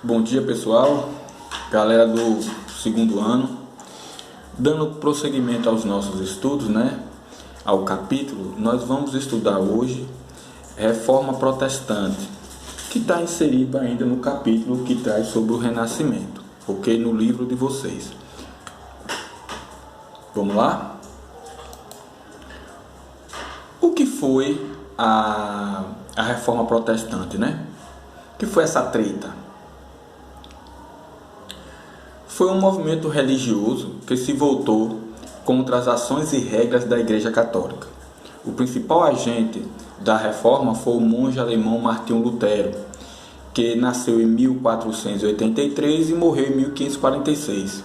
Bom dia, pessoal, galera do segundo ano. Dando prosseguimento aos nossos estudos, ao capítulo, nós vamos estudar hoje Reforma Protestante, que está inserido ainda no capítulo que traz sobre o Renascimento, ok? No livro de vocês. Vamos lá? O que foi a Reforma Protestante, O que foi essa treta? Foi um movimento religioso que se voltou contra as ações e regras da Igreja Católica. O principal agente da reforma foi o monge alemão Martinho Lutero, que nasceu em 1483 e morreu em 1546,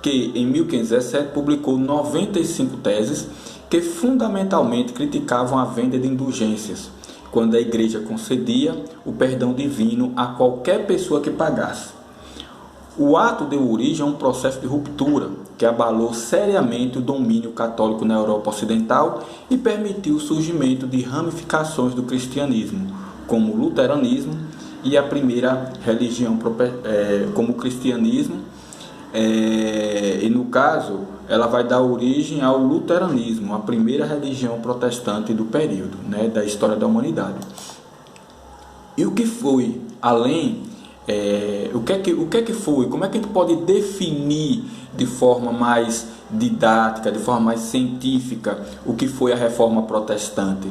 que em 1517 publicou 95 teses que fundamentalmente criticavam a venda de indulgências, quando a Igreja concedia o perdão divino a qualquer pessoa que pagasse. O ato deu origem a um processo de ruptura que abalou seriamente o domínio católico na Europa Ocidental e permitiu o surgimento de ramificações do cristianismo, como o luteranismo e a primeira religião como o cristianismo, e no caso ela vai dar origem ao luteranismo, a primeira religião protestante do período, da história da humanidade. E o que foi além? O que é que foi? Como é que a gente pode definir de forma mais didática, de forma mais científica, o que foi a Reforma Protestante?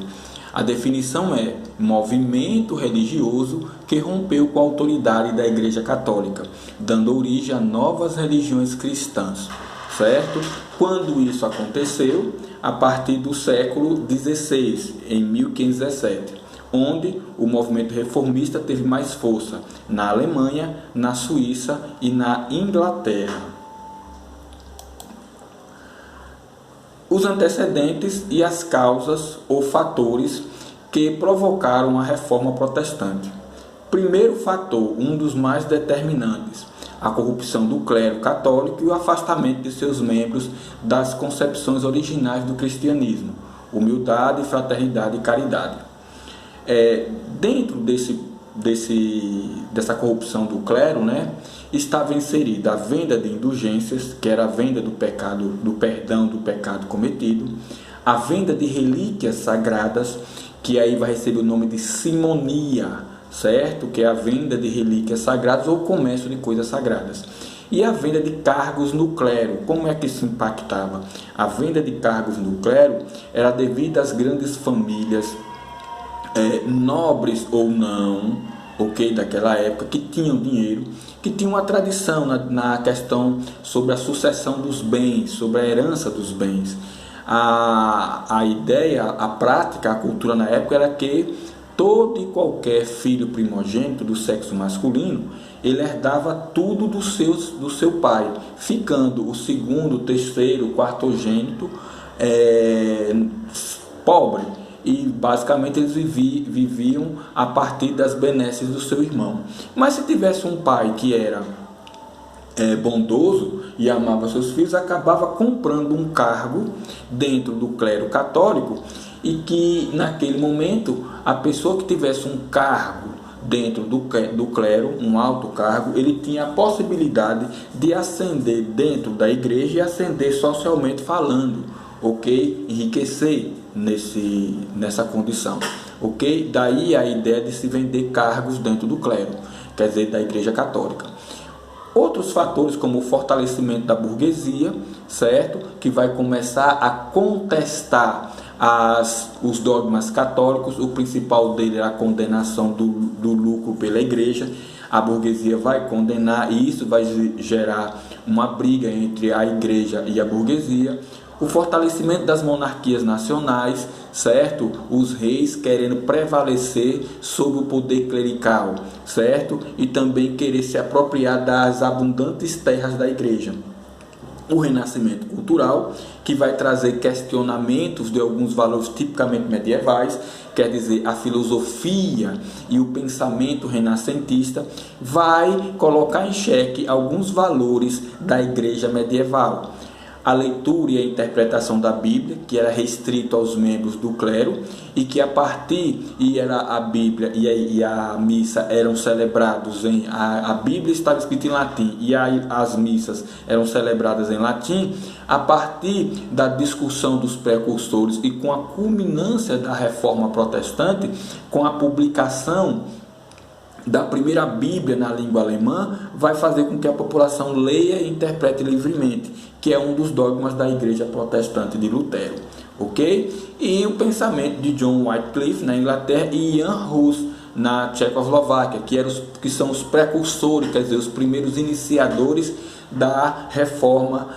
A definição é movimento religioso que rompeu com a autoridade da Igreja Católica, dando origem a novas religiões cristãs, certo? Quando isso aconteceu? A partir do século XVI, em 1517. Onde o movimento reformista teve mais força, na Alemanha, na Suíça e na Inglaterra. Os antecedentes e as causas ou fatores que provocaram a reforma protestante. Primeiro fator, um dos mais determinantes, a corrupção do clero católico e o afastamento de seus membros das concepções originais do cristianismo, humildade, fraternidade e caridade. Dentro dessa corrupção do clero, estava inserida a venda de indulgências, que era a venda do perdão do pecado cometido, a venda de relíquias sagradas, que aí vai receber o nome de simonia, certo? Que é a venda de relíquias sagradas ou comércio de coisas sagradas. E a venda de cargos no clero. Como é que isso impactava? A venda de cargos no clero era devida às grandes famílias, nobres ou não, daquela época, que tinham dinheiro, que tinham uma tradição na questão sobre a sucessão dos bens, sobre a herança dos bens. A ideia, a prática, a cultura na época era que todo e qualquer filho primogênito do sexo masculino, ele herdava tudo do seu pai, ficando o segundo, terceiro, quartogênito pobre. E basicamente eles viviam a partir das benesses do seu irmão. Mas se tivesse um pai que era bondoso e amava seus filhos, acabava comprando um cargo dentro do clero católico, e que naquele momento a pessoa que tivesse um cargo dentro do clero, um alto cargo, ele tinha a possibilidade de ascender dentro da igreja e ascender socialmente falando, enriquecer nessa condição, Daí a ideia de se vender cargos dentro do clero, quer dizer, da Igreja Católica. Outros fatores, como o fortalecimento da burguesia, certo? Que vai começar a contestar os dogmas católicos. O principal dele é a condenação do lucro pela igreja. A burguesia vai condenar, e isso vai gerar uma briga entre a igreja e a burguesia. O fortalecimento das monarquias nacionais, certo? Os reis querendo prevalecer sobre o poder clerical, certo? E também querer se apropriar das abundantes terras da igreja. O renascimento cultural, que vai trazer questionamentos de alguns valores tipicamente medievais, quer dizer, a filosofia e o pensamento renascentista vai colocar em xeque alguns valores da igreja medieval. a leitura e a interpretação da Bíblia, que era restrito aos membros do clero, e que a partir era a Bíblia e a missa eram celebrados a Bíblia estava escrita em latim e as missas eram celebradas em latim. A partir da discussão dos precursores e com a culminância da Reforma Protestante, com a publicação da primeira Bíblia na língua alemã, vai fazer com que a população leia e interprete livremente, que é um dos dogmas da Igreja Protestante de Lutero, ok? E o pensamento de John Wycliffe na Inglaterra e Jan Hus na Tchecoslováquia, que são os precursores, quer dizer, os primeiros iniciadores da reforma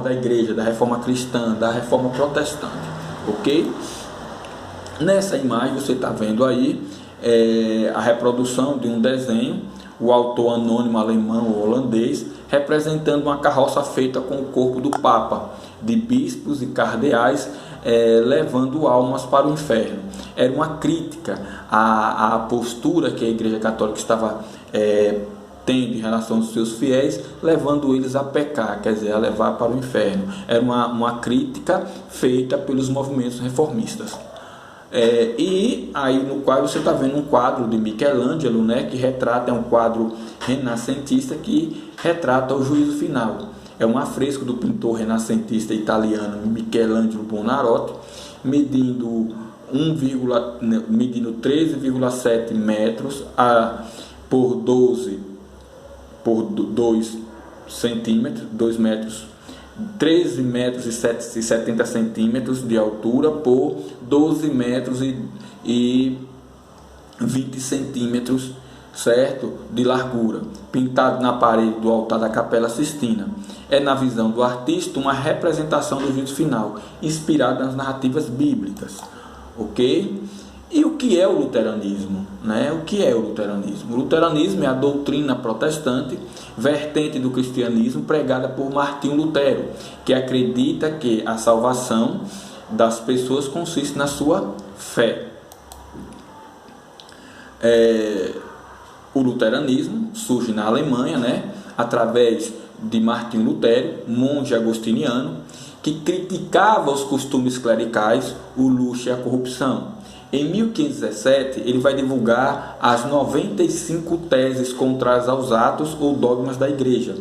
da Igreja, da reforma cristã, da reforma protestante, ok? Nessa imagem você está vendo aí a reprodução de um desenho, o autor anônimo alemão ou holandês, representando uma carroça feita com o corpo do Papa, de bispos e cardeais, levando almas para o inferno. Era uma crítica à postura que a Igreja Católica estava tendo em relação aos seus fiéis, levando eles a pecar, quer dizer, a levar para o inferno. Era uma crítica feita pelos movimentos reformistas. E aí no quadro você está vendo um quadro de Michelangelo, né, que retrata, é um quadro renascentista que retrata o juízo final. É um afresco do pintor renascentista italiano Michelangelo Buonarroti, medindo 13,7 metros por 2 centímetros, 2 metros, 13 metros e 70 centímetros de altura por 12 metros e 20 centímetros, certo, de largura, pintado na parede do altar da Capela Sistina. É, na visão do artista, uma representação do juízo final, inspirada nas narrativas bíblicas, ok? E o que é o luteranismo? Né? O que é o luteranismo? O luteranismo é a doutrina protestante, vertente do cristianismo, pregada por Martinho Lutero, que acredita que a salvação das pessoas consiste na sua fé. O luteranismo surge na Alemanha, né? Através de Martinho Lutero, monge agostiniano, que criticava os costumes clericais, o luxo e a corrupção. Em 1517, ele vai divulgar as 95 teses contrárias aos atos ou dogmas da Igreja.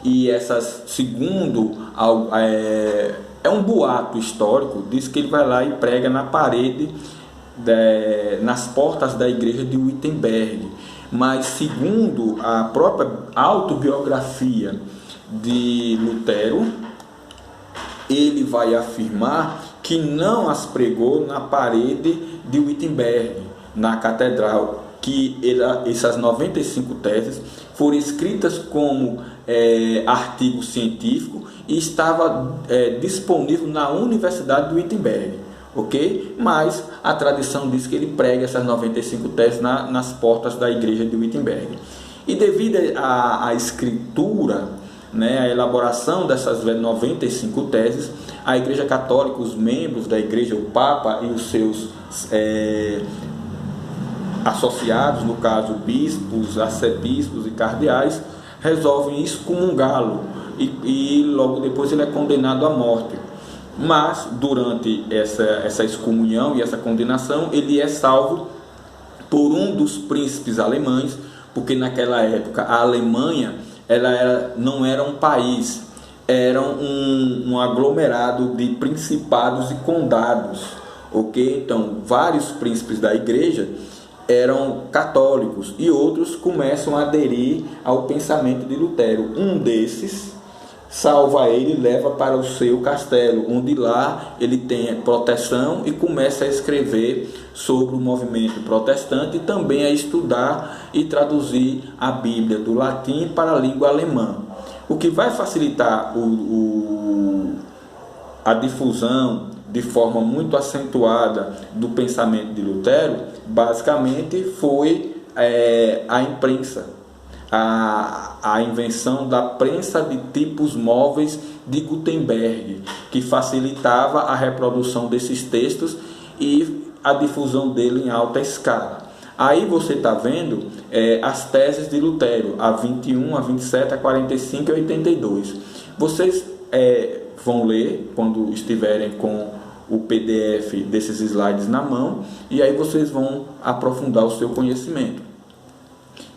E essas, segundo é um boato histórico, diz que ele vai lá e prega na parede, nas portas da igreja de Wittenberg. Mas segundo a própria autobiografia de Lutero, ele vai afirmar que não as pregou na parede de Wittenberg, na catedral, que essas 95 teses foram escritas como artigo científico e estava disponível na Universidade de Wittenberg, ok? Mas a tradição diz que ele prega essas 95 teses nas portas da igreja de Wittenberg. E devido à escritura, né, a elaboração dessas 95 teses, a Igreja Católica, os membros da Igreja, o Papa e os seus associados, no caso bispos, arcebispos e cardeais, resolvem excomungá-lo e logo depois ele é condenado à morte. Mas durante essa excomunhão e essa condenação, ele é salvo por um dos príncipes alemães, porque naquela época a Alemanha não era um país, era um aglomerado de principados e condados, ok? Então vários príncipes da igreja eram católicos e outros começam a aderir ao pensamento de Lutero. Um desses salva ele e leva para o seu castelo, onde lá ele tem proteção e começa a escrever sobre o movimento protestante e também a estudar e traduzir a Bíblia do latim para a língua alemã. O que vai facilitar a difusão de forma muito acentuada do pensamento de Lutero, basicamente foi a imprensa. A invenção da prensa de tipos móveis de Gutenberg, que facilitava a reprodução desses textos e a difusão dele em alta escala. Aí você está vendo as teses de Lutero, a 21, a 27, a 45 e a 82. Vocês vão ler quando estiverem com o PDF desses slides na mão, e aí vocês vão aprofundar o seu conhecimento.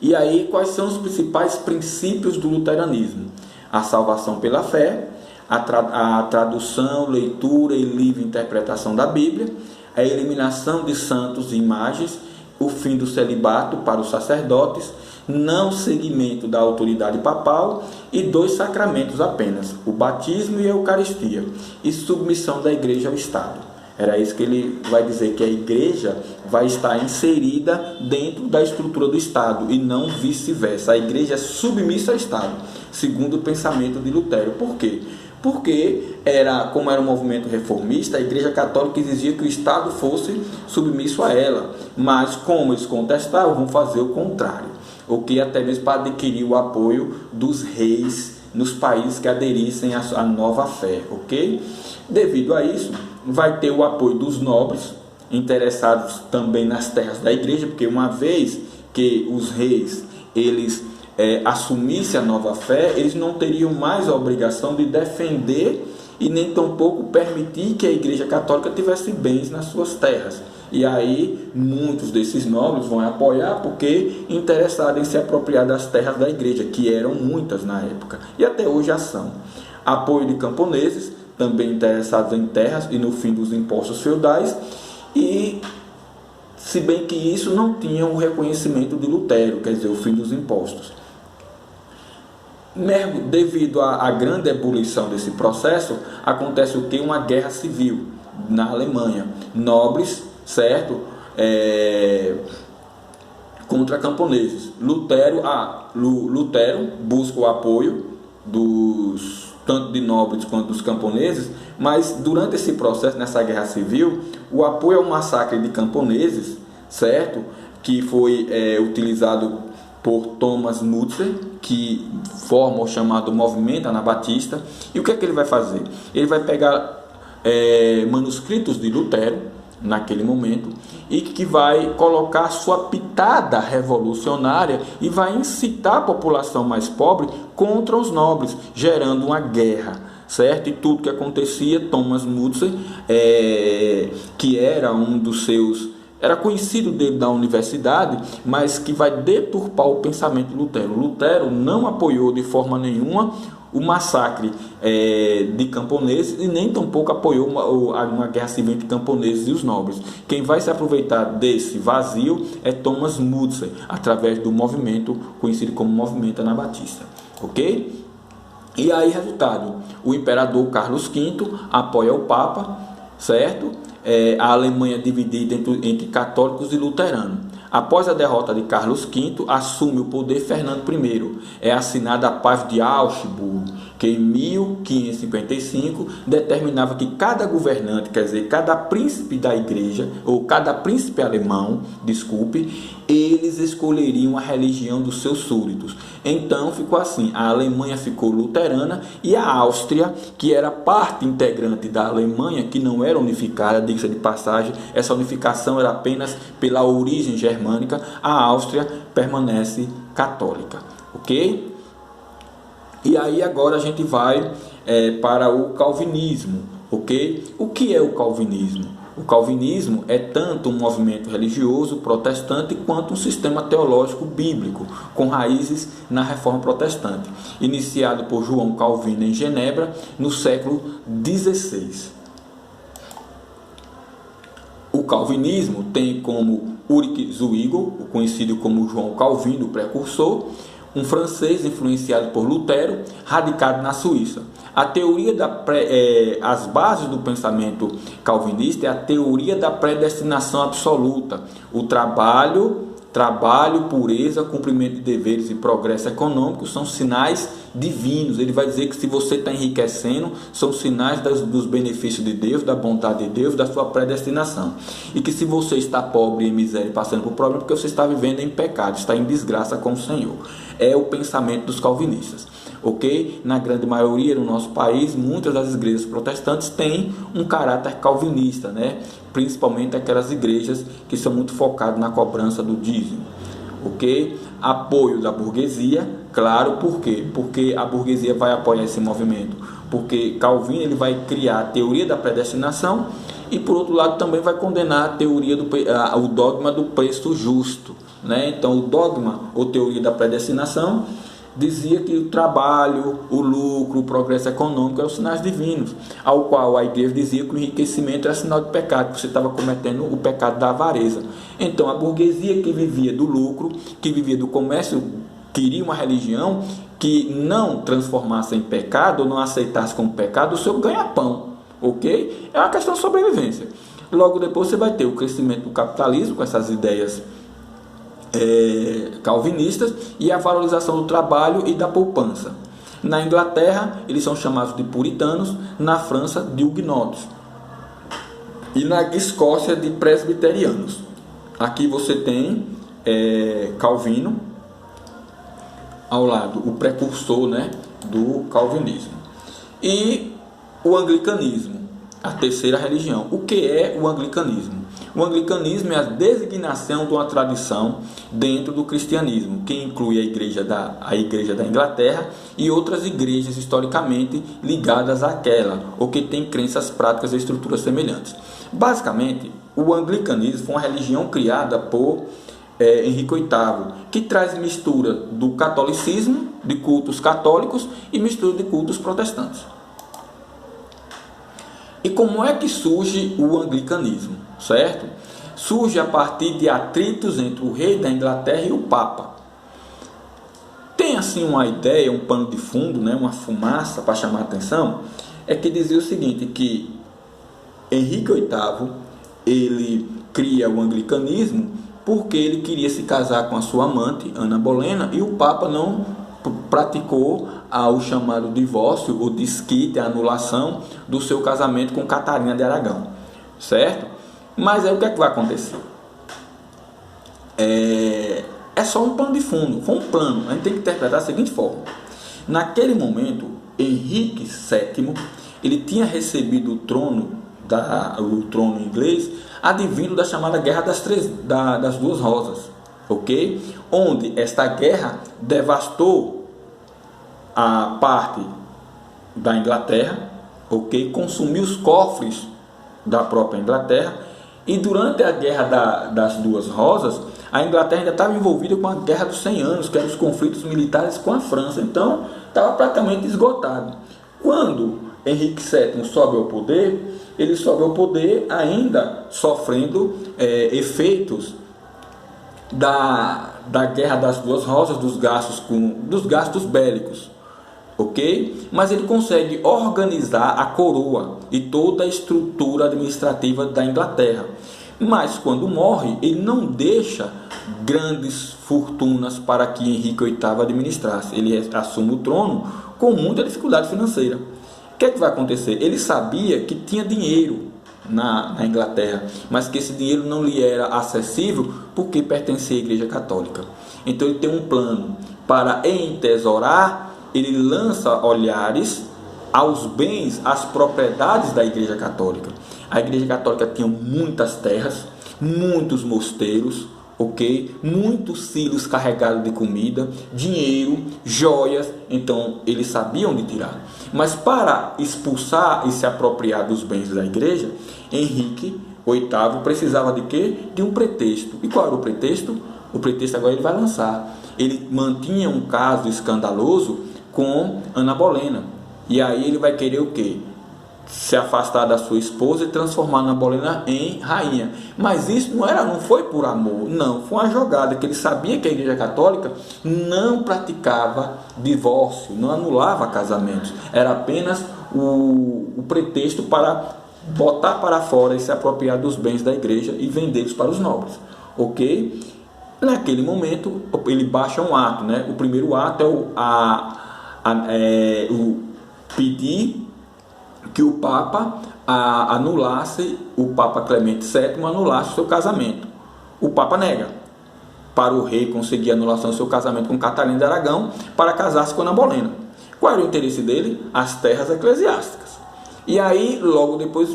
E aí, quais são os principais princípios do luteranismo? A salvação pela fé, a tradução, leitura e livre interpretação da Bíblia, a eliminação de santos e imagens, o fim do celibato para os sacerdotes, não seguimento da autoridade papal e 2 sacramentos apenas, o batismo e a Eucaristia, e submissão da igreja ao Estado. Era isso que ele vai dizer, que a igreja vai estar inserida dentro da estrutura do Estado e não vice-versa. A igreja é submissa ao Estado, segundo o pensamento de Lutero. Por quê? Porque, como era um movimento reformista, a Igreja Católica exigia que o Estado fosse submisso a ela. Mas, como eles contestavam, vão fazer o contrário. O que até mesmo para adquirir o apoio dos reis nos países que aderissem à nova fé. Ok? Devido a isso, vai ter o apoio dos nobres, interessados também nas terras da igreja, porque uma vez que os reis eles assumissem a nova fé, eles não teriam mais a obrigação de defender e nem tampouco permitir que a igreja católica tivesse bens nas suas terras. E aí muitos desses nobres vão apoiar porque interessados em se apropriar das terras da igreja, que eram muitas na época e até hoje a são. Apoio de camponeses, também interessados em terras e no fim dos impostos feudais, e se bem que isso não tinha o reconhecimento de Lutero, quer dizer, o fim dos impostos. Devido à grande ebulição desse processo, acontece o que? Uma guerra civil na Alemanha. Nobres, certo? Contra camponeses. Lutero busca o apoio tanto de nobres quanto dos camponeses, mas durante esse processo, nessa guerra civil, o apoio ao massacre de camponeses, certo? Que foi utilizado por Thomas Mützer, que forma o chamado movimento anabatista. E o que é que ele vai fazer? Ele vai pegar manuscritos de Lutero, naquele momento, e que vai colocar sua pitada revolucionária e vai incitar a população mais pobre contra os nobres, gerando uma guerra, certo? E tudo que acontecia, Thomas Mützer, que era um dos seus... era conhecido dele da universidade, mas que vai deturpar o pensamento de Lutero. Lutero não apoiou de forma nenhuma o massacre de camponeses e nem tampouco apoiou uma guerra civil entre camponeses e os nobres. Quem vai se aproveitar desse vazio é Thomas Mützer, através do movimento conhecido como movimento anabatista. Ok? E aí, resultado, o imperador Carlos V apoia o Papa, certo? A Alemanha dividida entre católicos e luteranos. Após a derrota de Carlos V, assume o poder Fernando I. É assinada a Paz de Augsburgo, que em 1555 determinava que cada governante, quer dizer, cada príncipe da igreja, ou cada príncipe alemão, eles escolheriam a religião dos seus súditos. Então ficou assim, a Alemanha ficou luterana e a Áustria, que era parte integrante da Alemanha, que não era unificada, diga-se de passagem, essa unificação era apenas pela origem germânica, a Áustria permanece católica, ok? E aí agora a gente vai para o calvinismo, ok? O que é o calvinismo? O calvinismo é tanto um movimento religioso protestante quanto um sistema teológico bíblico, com raízes na reforma protestante, iniciado por João Calvino em Genebra no século XVI. O calvinismo tem como Ulrich Zwingli, conhecido como João Calvino, o precursor, um francês influenciado por Lutero, radicado na Suíça. A teoria as bases do pensamento calvinista é a teoria da predestinação absoluta, o trabalho, pureza, cumprimento de deveres e progresso econômico são sinais divinos. Ele vai dizer que se você está enriquecendo, são sinais dos benefícios de Deus, da bondade de Deus, da sua predestinação. E que se você está pobre em miséria e passando por problema, porque você está vivendo em pecado, está em desgraça com o Senhor. É o pensamento dos calvinistas. Ok? Na grande maioria no nosso país, muitas das igrejas protestantes têm um caráter calvinista, né? Principalmente aquelas igrejas que são muito focadas na cobrança do dízimo. Ok? Apoio da burguesia, claro, por quê? Porque a burguesia vai apoiar esse movimento. porque Calvino ele vai criar a teoria da predestinação e, por outro lado, também vai condenar a teoria o dogma do preço justo, né? Então, o dogma ou teoria da predestinação dizia que o trabalho, o lucro, o progresso econômico eram sinais divinos, ao qual a igreja dizia que o enriquecimento era sinal de pecado, que você estava cometendo o pecado da avareza. Então, a burguesia que vivia do lucro, que vivia do comércio, queria uma religião que não transformasse em pecado, ou não aceitasse como pecado o seu ganha-pão, ok? É uma questão de sobrevivência. Logo depois você vai ter o crescimento do capitalismo, com essas ideias calvinistas, e a valorização do trabalho e da poupança. Na Inglaterra, eles são chamados de puritanos, na França, de huguenotos, e na Escócia, de presbiterianos. Aqui você tem Calvino, ao lado, o precursor, né, do calvinismo. E o anglicanismo, a terceira religião. O que é o anglicanismo? O anglicanismo é a designação de uma tradição dentro do cristianismo, que inclui a igreja da Inglaterra e outras igrejas historicamente ligadas àquela, ou que têm crenças práticas e estruturas semelhantes. Basicamente, o anglicanismo foi uma religião criada por Henrique VIII, que traz mistura do catolicismo, de cultos católicos, e mistura de cultos protestantes. E como é que surge o anglicanismo, certo? Surge a partir de atritos entre o rei da Inglaterra e o Papa. Tem assim uma ideia, um pano de fundo, né, uma fumaça para chamar a atenção, é que dizia o seguinte, que Henrique VIII, ele cria o anglicanismo porque ele queria se casar com a sua amante, Ana Bolena, e o Papa não praticou o chamado divórcio, o desquite, a anulação do seu casamento com Catarina de Aragão, certo? Mas aí o que é que vai acontecer? É só um pano de fundo, foi um plano, a gente tem que interpretar da seguinte forma. Naquele momento, Henrique VII, ele tinha recebido o trono inglês, advindo da chamada Guerra das Duas Rosas, ok? Onde esta guerra devastou a parte da Inglaterra, ok? Consumiu os cofres da própria Inglaterra, e durante a Guerra das Duas Rosas, a Inglaterra ainda estava envolvida com a Guerra dos 100 Anos, que eram os conflitos militares com a França, então estava praticamente esgotado. Quando Henrique VII sobe ao poder, ele sobe ao poder ainda sofrendo efeitos da Guerra das Duas Rosas, dos gastos bélicos, ok? Mas ele consegue organizar a coroa e toda a estrutura administrativa da Inglaterra. Mas quando morre, ele não deixa grandes fortunas para que Henrique VIII administrasse. Ele assume o trono com muita dificuldade financeira. O que é que vai acontecer? Ele sabia que tinha dinheiro na Inglaterra, mas que esse dinheiro não lhe era acessível porque pertencia à Igreja Católica. Então ele tem um plano para entesourar, ele lança olhares aos bens, às propriedades da Igreja Católica. A Igreja Católica tinha muitas terras, muitos mosteiros, ok? Muitos silos carregados de comida, dinheiro, joias. Então eles sabiam de tirar. Mas para expulsar e se apropriar dos bens da igreja, Henrique VIII precisava de quê? De um pretexto. E qual era o pretexto? O pretexto agora ele vai lançar. Ele mantinha um caso escandaloso com Ana Bolena. E aí ele vai querer o quê? Se afastar da sua esposa e transformar Ana Bolena em rainha. Mas isso não foi por amor, não, foi uma jogada, que ele sabia que a Igreja Católica não praticava divórcio, não anulava casamentos, era apenas o pretexto para botar para fora e se apropriar dos bens da igreja e vendê-los para os nobres, ok? Naquele momento ele baixa um ato, né? O primeiro ato é o pedir que o Papa anulasse, o Papa Clemente VII anulasse o seu casamento. O Papa nega, para o rei conseguir a anulação do seu casamento com Catarina de Aragão, para casar-se com Ana Bolena. Qual era o interesse dele? As terras eclesiásticas. E aí, logo depois,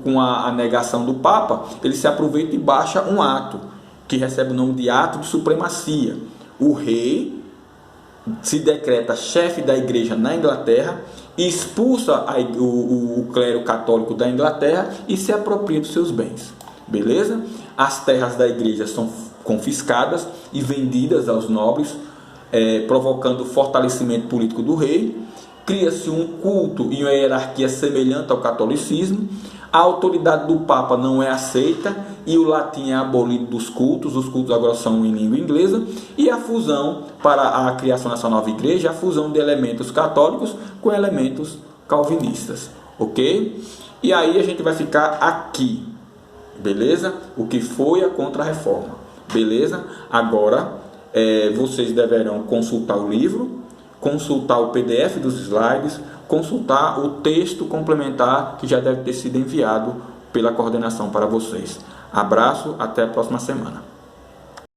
com a negação do Papa, ele se aproveita e baixa um ato, que recebe o nome de Ato de Supremacia. O rei se decreta chefe da igreja na Inglaterra, expulsa o clero católico da Inglaterra e se apropria dos seus bens. Beleza? As terras da igreja são confiscadas e vendidas aos nobres, provocando o fortalecimento político do rei. Cria-se um culto e uma hierarquia semelhante ao catolicismo. A autoridade do Papa não é aceita e o latim é abolido dos cultos. Os cultos agora são em língua inglesa. E a fusão, para a criação dessa nova igreja, a fusão de elementos católicos com elementos calvinistas. Ok? E aí a gente vai ficar aqui. Beleza? O que foi a Contra-Reforma. Beleza? Agora vocês deverão consultar o livro, consultar o PDF dos slides, consultar o texto complementar que já deve ter sido enviado pela coordenação para vocês. Abraço, até a próxima semana.